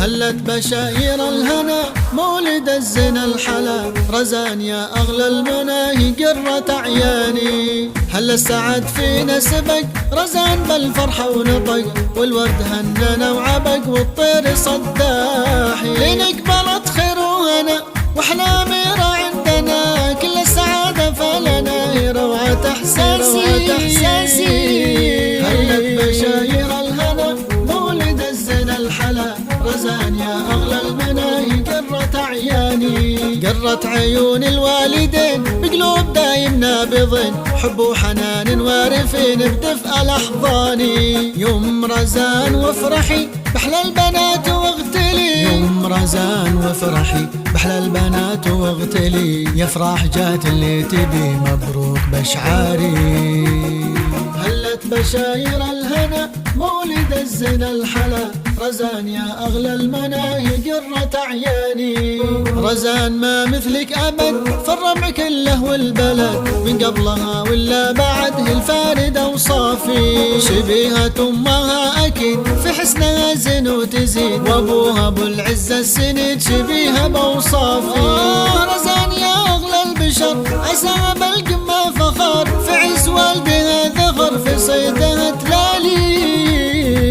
هلت بشاير الهنا مولد الزنا الحلا، رزان يا أغلى المناهي قرة أعياني. هل السعد في نسبك رزان بالفرحة ونطق، والورد هننا وعبق والطير صداحي. لينك بلط خير وهنا واحلامي عندنا، كل السعادة فلنا روعة احساسي. هلت بشاير الهنا مولد الزنا الحلا، رزان يا أغلى المناهي قرة أعياني. قرة عيون الوالدين بقلوب دايم نابضين، حب وحنان وارفين بدفء الأحضان. يوم رزان وافرحي بحلى البنات واغتلي، يوم رزان وافرحي بحلى البنات واغتلي. يفرح جات اللي تبي مبروك بشعاري. هلت بشاير الهنا مولد الزنا الحلا، رزان يا أغلى المناهي قرة أعياني. رزان ما مثلك أبد في الربع كله والبلد، من قبلها ولا بعده الفاردة وصافي. شبيهة أمها أكيد في حسنها زين وتزيد، وأبوها أبو العزة السند شبيهة بأوصافي. رزان يا أغلى البشر عسى